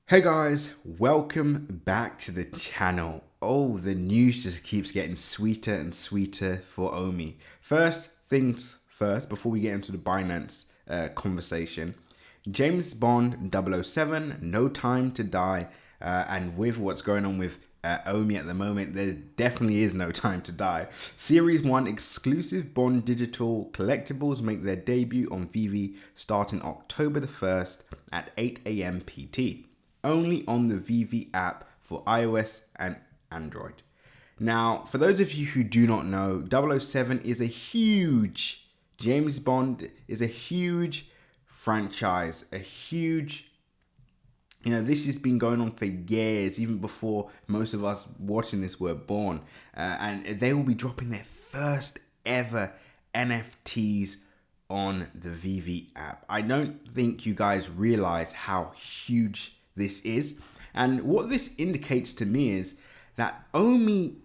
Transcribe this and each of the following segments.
Hey guys, welcome back to the channel. Oh, the news just keeps getting sweeter and sweeter for OMI. First things first, before we get into the Binance conversation, James Bond 007, No Time to Die, and with what's going on with OMI at the moment, there definitely is no time to die. Series 1 exclusive Bond digital collectibles make their debut on VV starting October the 1st at 8 AM PT. Only on the VV app for iOS and Android. Now, for those of you who do not know, 007 is a huge, James Bond is a huge franchise, a huge, this has been going on for years, even before most of us watching this were born. And they will be dropping their first ever NFTs on the VV app. I don't think you guys realize how huge this is. And what this indicates to me is that OMI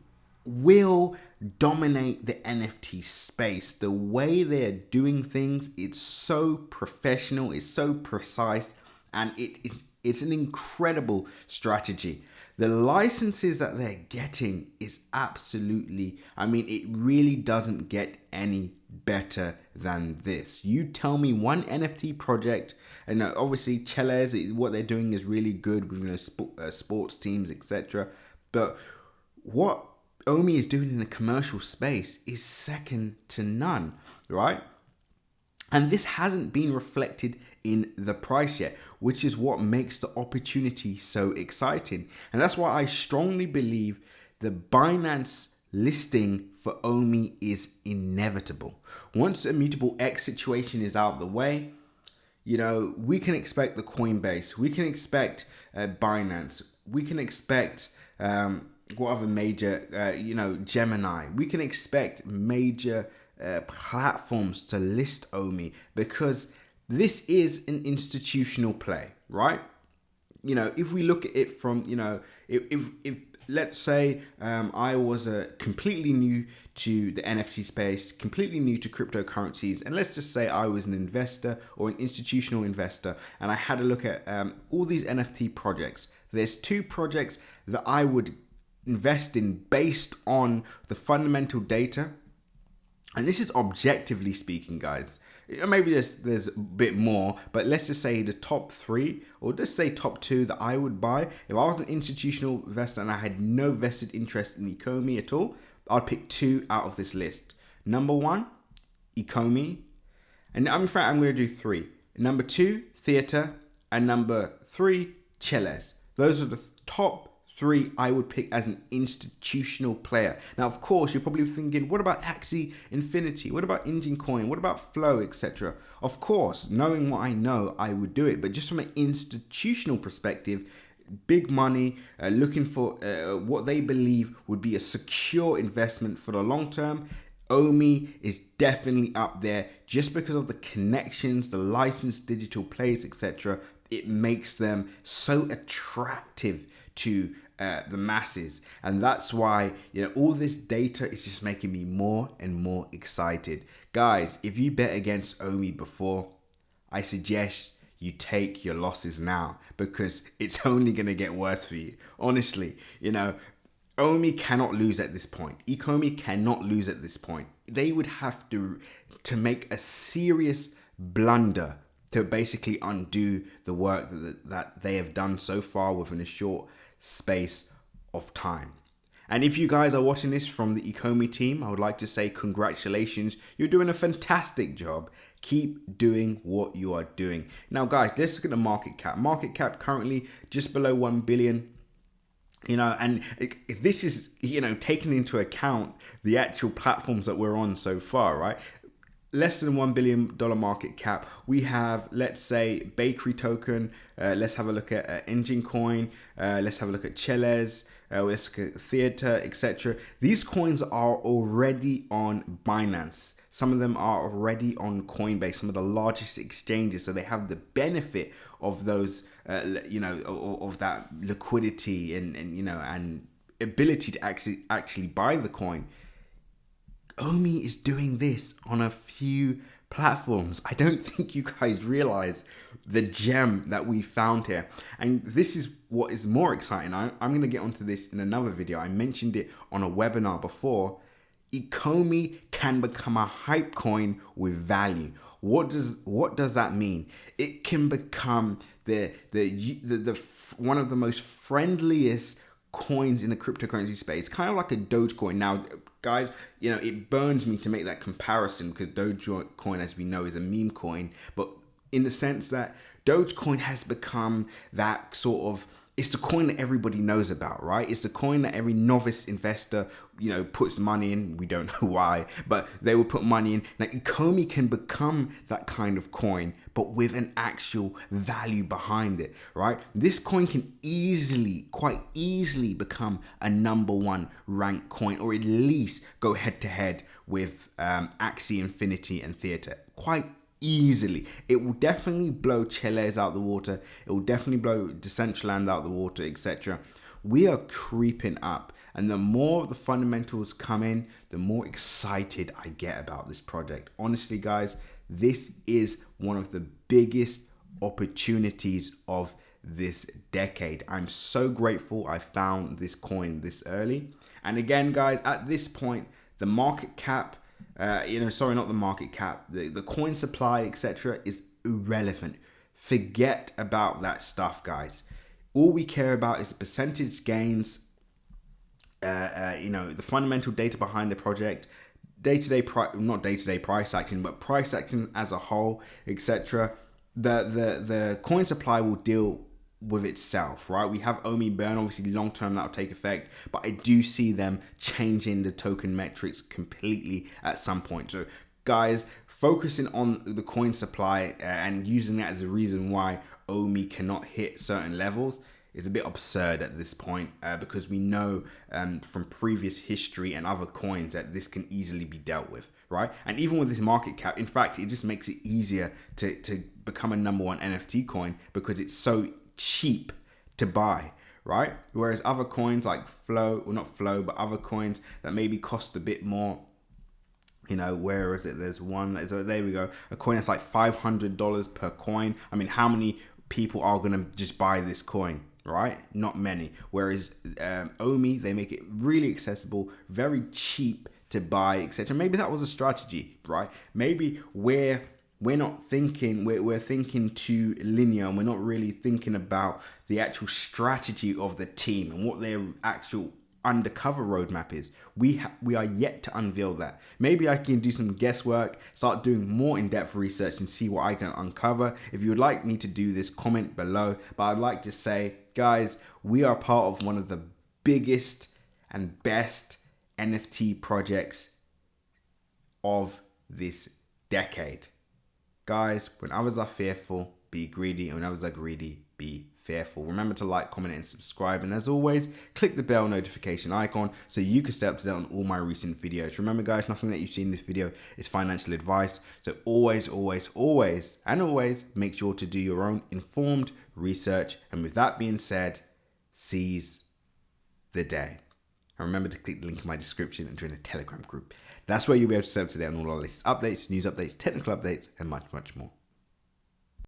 will dominate the NFT space. The way they're doing things, it's so professional, it's so precise, and it's an incredible strategy. The licenses that they're getting is absolutely, it really doesn't get any better than this. You tell me one NFT project, and obviously Cheles, what they're doing is really good with sports teams, etc. But what OMI is doing in the commercial space is second to none, right? And this hasn't been reflected in the price yet, which is what makes the opportunity so exciting. And that's why I strongly believe the Binance listing for OMI is inevitable. Once the Immutable X situation is out of the way, we can expect the Coinbase, we can expect Binance, we can expect what other major, Gemini, we can expect major platforms to list OMI, because this is an institutional play, right? If we look at it from, if let's say I was completely new to the NFT space, completely new to cryptocurrencies, and let's just say I was an investor or an institutional investor, and I had a look at all these NFT projects. There's two projects that I would invest in based on the fundamental data. And this is objectively speaking, guys. Maybe there's a bit more, but let's just say the top three, or just say top two that I would buy. If I was an institutional investor and I had no vested interest in ECOMI at all, I'd pick two out of this list. Number one, ECOMI. And I'm going to do three. Number two, Theatre. And number three, Cheles. Those are the top three I would pick as an institutional player. Now, of course, you're probably thinking, what about Axie Infinity? What about Engine Coin? What about Flow, etc.? Of course, knowing what I know, I would do it. But just from an institutional perspective, big money, looking for what they believe would be a secure investment for the long term, OMI is definitely up there just because of the connections, the licensed digital plays, etc. It makes them so attractive to the masses, and that's why all this data is just making me more and more excited. Guys, if you bet against OMI before, I suggest you take your losses now, because it's only going to get worse for you. Honestly, OMI cannot lose at this point. ECOMI cannot lose at this point. They would have to make a serious blunder to basically undo the work that they have done so far within a short space of time. And if you guys are watching this from the ECOMI team, I would like to say congratulations. You're doing a fantastic job. Keep doing what you are doing. Now, guys, let's look at the market cap. Market cap currently just below 1 billion. And this is, taking into account the actual platforms that we're on so far, right? Less than $1 billion market cap. We have, let's say, Bakery Token. Let's have a look at Engine Coin. Let's have a look at Cheles. Let's look at Theatre, etc. These coins are already on Binance. Some of them are already on Coinbase, some of the largest exchanges. So they have the benefit of those, of that liquidity and ability to actually buy the coin. OMI is doing this on a few platforms. I don't think you guys realize the gem that we found here. And this is what is more exciting. I'm going to get onto this in another video. I mentioned it on a webinar before. ECOMI can become a hype coin with value. What does that mean? It can become the one of the most friendliest coins in the cryptocurrency space, kind of like a Dogecoin. Now, guys, you know, it burns me to make that comparison because Dogecoin, as we know, is a meme coin, but in the sense that Dogecoin has become that sort of, it's the coin that everybody knows about, right? It's the coin that every novice investor, you know, puts money in. We don't know why, but they will put money in. Now, ECOMI can become that kind of coin, but with an actual value behind it, right? This coin can quite easily become a #1 ranked coin, or at least go head to head with Axie Infinity and Theater. Quite easily. It will definitely blow Chile's out the water. It will definitely blow Decentraland out the water, etc. We are creeping up, and the more the fundamentals come in, the more excited I get about this project. Honestly, guys, this is one of the biggest opportunities of this decade. I'm so grateful I found this coin this early. And again, guys, at this point, the market cap, not the market cap, the coin supply, etc., is irrelevant. Forget about that stuff, guys. All we care about is percentage gains, the fundamental data behind the project, not day-to-day price action, but price action as a whole, etc. The coin supply will deal with itself, right? We have OMI burn, obviously long term that'll take effect, but I do see them changing the token metrics completely at some point. So guys, focusing on the coin supply and using that as a reason why OMI cannot hit certain levels is a bit absurd at this point, because we know from previous history and other coins that this can easily be dealt with, right? And even with this market cap, in fact, it just makes it easier to become a #1 NFT coin because it's so cheap to buy, right? Whereas other coins like Flow, or not Flow, but other coins that maybe cost a bit more, you know, where is it? There's one, there we go, a coin that's like $500 per coin. I mean, how many people are gonna just buy this coin, right? Not many. Whereas OMI, they make it really accessible, very cheap to buy, etc. Maybe that was a strategy, right? Maybe we're not thinking, we're thinking too linear, and we're not really thinking about the actual strategy of the team and what their actual undercover roadmap is. We are yet to unveil that. Maybe I can do some guesswork, start doing more in-depth research and see what I can uncover. If you would like me to do this, comment below. But I'd like to say, guys, we are part of one of the biggest and best NFT projects of this decade. Guys, when others are fearful, be greedy, and when others are greedy, be fearful. Remember to like, comment, and subscribe. And as always, click the bell notification icon so you can stay up to date on all my recent videos. Remember, guys, nothing that you see in this video is financial advice. So always, always, always, and always make sure to do your own informed research. And with that being said, seize the day. And remember to click the link in my description and join the Telegram group. That's where you'll be able to stay up to date on all our latest updates, news updates, technical updates, and much, much more.